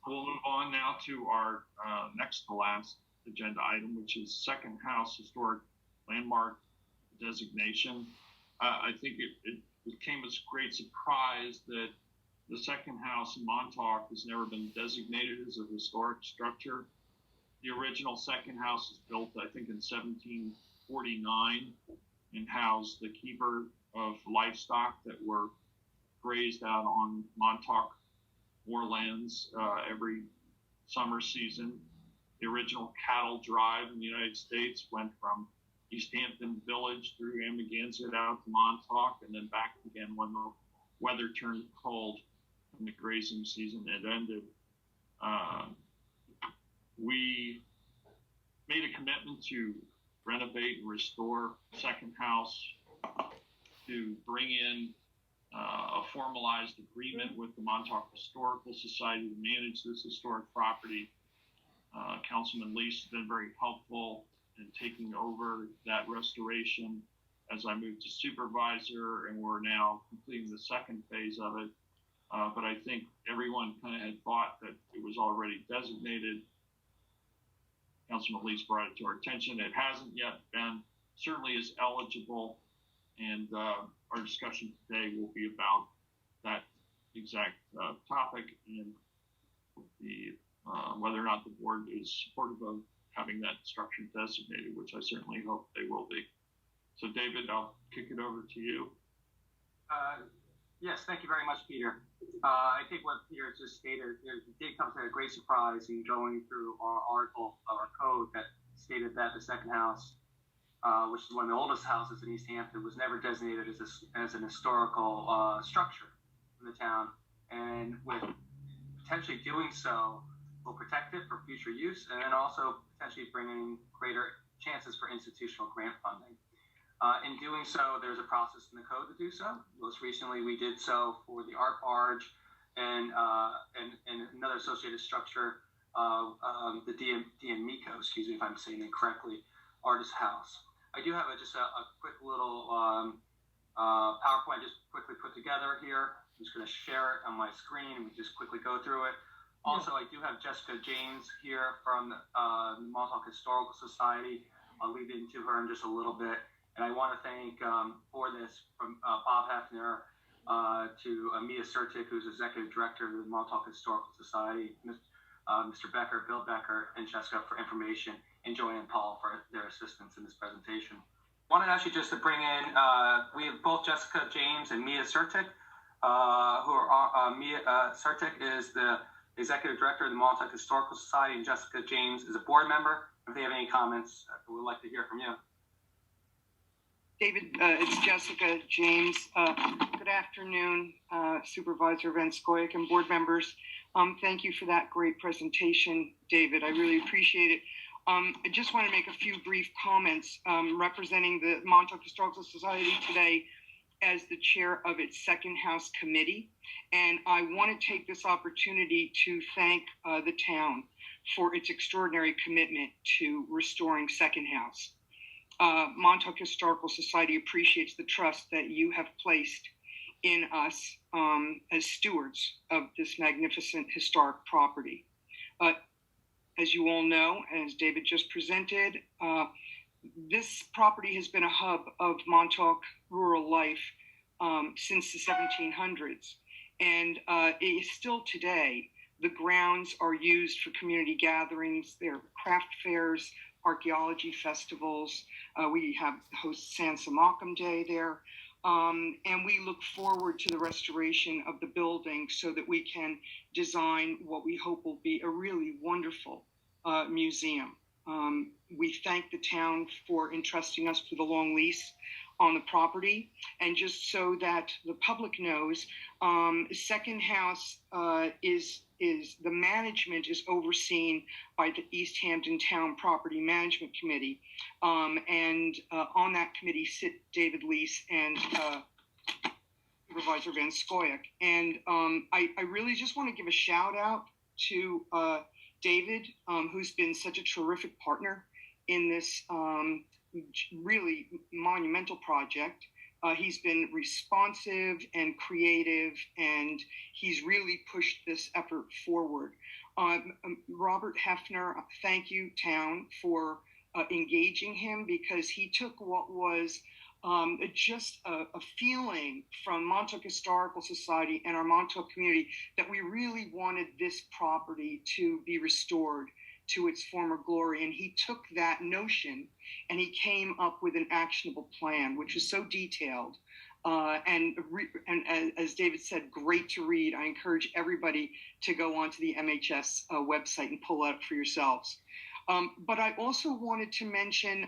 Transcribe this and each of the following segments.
We'll move on now to our next to last agenda item, which is second house historic landmark designation. I think it came as a great surprise that the second house in Montauk has never been designated as a historic structure. The original second house was built, I think, in 1749 and housed the keeper of livestock that were grazed out on Montauk moorlands every summer season. The original cattle drive in the United States went from East Hampton Village through Amagansett out to Montauk and then back again when the weather turned cold and the grazing season had ended. We made a commitment to renovate and restore second house, to bring in a formalized agreement with the Montauk Historical Society to manage this historic property. Councilman Lease has been very helpful in taking over that restoration as I moved to supervisor, and we're now completing the second phase of it. But I think everyone kind of had thought that it was already designated. Councilman Lease brought it to our attention. It hasn't yet been, certainly is eligible, and our discussion today will be about that exact topic and the whether or not the board is supportive of having that structure designated, which I certainly hope they will be. So David, I'll kick it over to you. Yes, thank you very much, Peter. I think what Peter just stated, it did come to a great surprise in going through our article of our code that stated that the second house, which is one of the oldest houses in East Hampton, was never designated as an historical structure in the town. And with potentially doing so, will protect it for future use and then also potentially bringing greater chances for institutional grant funding. In doing so, there's a process in the code to do so. Most recently, we did so for the art barge and another associated structure, the D'Amico, excuse me if I'm saying it correctly, artist house. I do have just a quick little PowerPoint I just quickly put together here. I'm just going to share it on my screen and we just quickly go through it. Also, I do have Jessica James here from the Montauk Historical Society. I'll lead into her in just a little bit. And I want to thank for this from Bob Hefner to Mia Sertic, who's Executive Director of the Montauk Historical Society, Mr. Becker, Bill Becker, and Jessica for information, and Joanne Paul for their assistance in this presentation. I wanted actually just to bring in, we have both Jessica James and Mia Sertic, who are, Mia Sertic is the Executive Director of the Montauk Historical Society, and Jessica James is a board member. If they have any comments, we'd like to hear from you. David, it's Jessica James. Good afternoon, Supervisor Van Scoyoc and board members. Thank you for that great presentation, David. I really appreciate it. I just want to make a few brief comments representing the Montauk Historical Society today as the chair of its second house committee. And I want to take this opportunity to thank the town for its extraordinary commitment to restoring second house. Montauk Historical Society appreciates the trust that you have placed in us as stewards of this magnificent historic property. As you all know, as David just presented, this property has been a hub of Montauk rural life since the 1700s. And it is still today. The grounds are used for community gatherings, there are craft fairs, archaeology festivals. We have host Sansamacum Day there. And we look forward to the restoration of the building so that we can design what we hope will be a really wonderful museum. We thank the town for entrusting us with a long lease on the property. And just so that the public knows, second house is the management is overseen by the East Hampton Town Property Management Committee. And on that committee sit David Lease and Supervisor Van Scoyoc. And I really just want to give a shout out to David, who's been such a terrific partner in this really monumental project. He's been responsive and creative, and he's really pushed this effort forward. Robert Hefner, thank you, town, for engaging him, because he took what was just a feeling from Montauk Historical Society and our Montauk community that we really wanted this property to be restored to its former glory. And he took that notion and he came up with an actionable plan, which is so detailed. And as David said, great to read. I encourage everybody to go onto the MHS website and pull it up for yourselves. But I also wanted to mention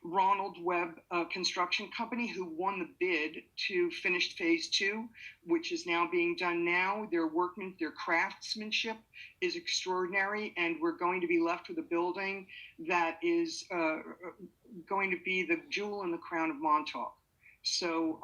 Ronald Webb Construction Company, who won the bid to finish phase 2, which is now being done now. Their craftsmanship is extraordinary, and we're going to be left with a building that is going to be the jewel in the crown of Montauk. So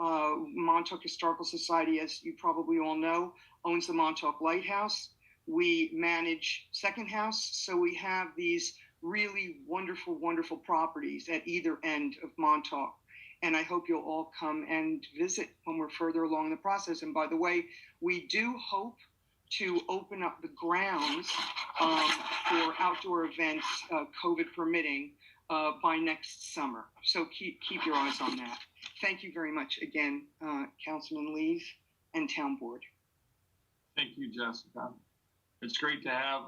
Montauk Historical Society, as you probably all know, owns the Montauk Lighthouse. We manage Second House, so we have these really wonderful, wonderful properties at either end of Montauk. And I hope you'll all come and visit when we're further along the process. And by the way, we do hope to open up the grounds for outdoor events, COVID permitting, by next summer. So keep your eyes on that. Thank you very much again, Councilman Lees and Town Board. Thank you, Jessica. It's great to have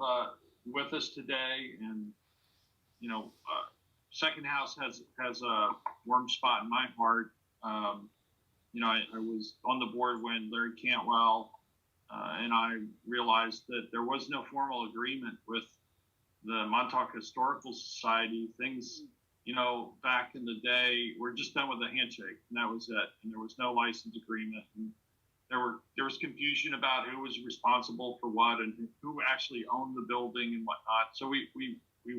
with us today, and Second House has a warm spot in my heart. I was on the board when Larry Cantwell and I realized that there was no formal agreement with the Montauk Historical Society. Things, back in the day, were just done with a handshake, and that was it. And there was no license agreement. And there was confusion about who was responsible for what and who actually owned the building and whatnot. So we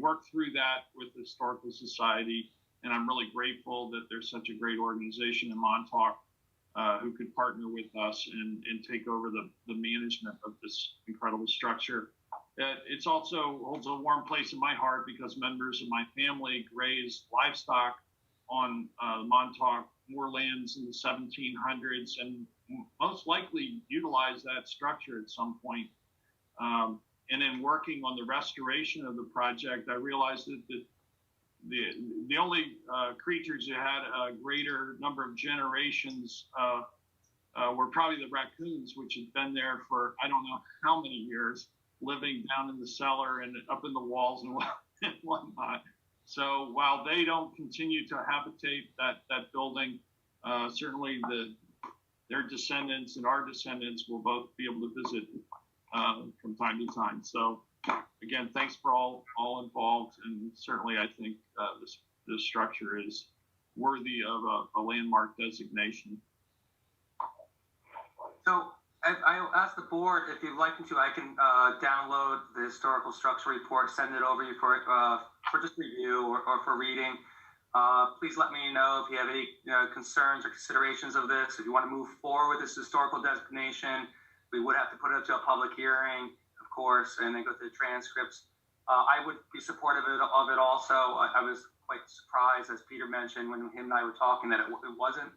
worked through that with the Historical Society, and I'm really grateful that there's such a great organization in Montauk who could partner with us and take over the management of this incredible structure. It's also holds a warm place in my heart because members of my family grazed livestock on Montauk moorlands in the 1700s and most likely utilized that structure at some point. And in working on the restoration of the project, I realized that the only creatures who had a greater number of generations were probably the raccoons, which had been there for I don't know how many years, living down in the cellar and up in the walls and whatnot. So while they don't continue to habitate that building, certainly their descendants and our descendants will both be able to visit from time to time. So again, thanks for all involved, and certainly I think this structure is worthy of a landmark designation. So I asked the board if you'd like me to, I can download the historical structure report, send it over you for just review or for reading. Please let me know if you have any concerns or considerations of this. If you want to move forward with this historical designation, we would have to put it up to a public hearing, of course, and then go through the transcripts. I would be supportive of it also. I was quite surprised, as Peter mentioned, when him and I were talking, that it wasn't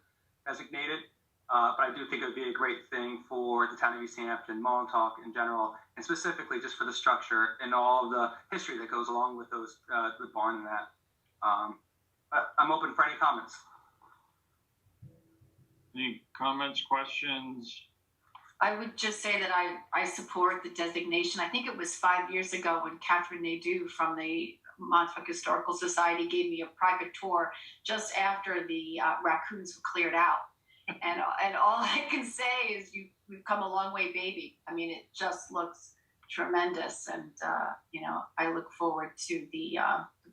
designated. But I do think it would be a great thing for the town of East Hampton, Montauk in general, and specifically just for the structure and all of the history that goes along with those, the barn and that. But I'm open for any comments. Any comments, questions? I would just say that I support the designation. I think it was 5 years ago when Catherine Nadeau from the Montauk Historical Society gave me a private tour just after the raccoons were cleared out. And all I can say is we've come a long way, baby. I mean, it just looks tremendous. And, I look forward to the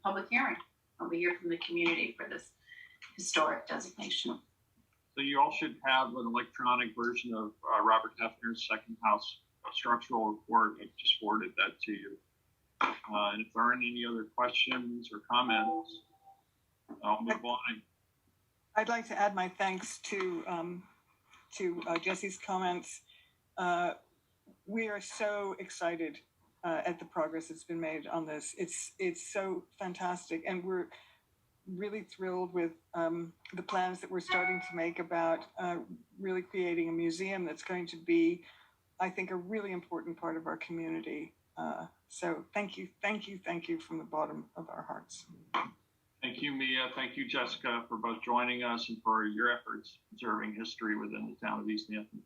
public hearing. I'll be here from the community for this historic designation. So you all should have an electronic version of Robert Hefner's Second House structural report. I just forwarded that to you. And if there aren't any other questions or comments, I'll move on. I'd like to add my thanks to Jesse's comments. We are so excited at the progress that's been made on this. It's so fantastic, and we're really thrilled with the plans that we're starting to make about really creating a museum that's going to be, I think, a really important part of our community. So thank you from the bottom of our hearts. Thank you, Mia. Thank you, Jessica, for both joining us and for your efforts preserving history within the town of East Hampton.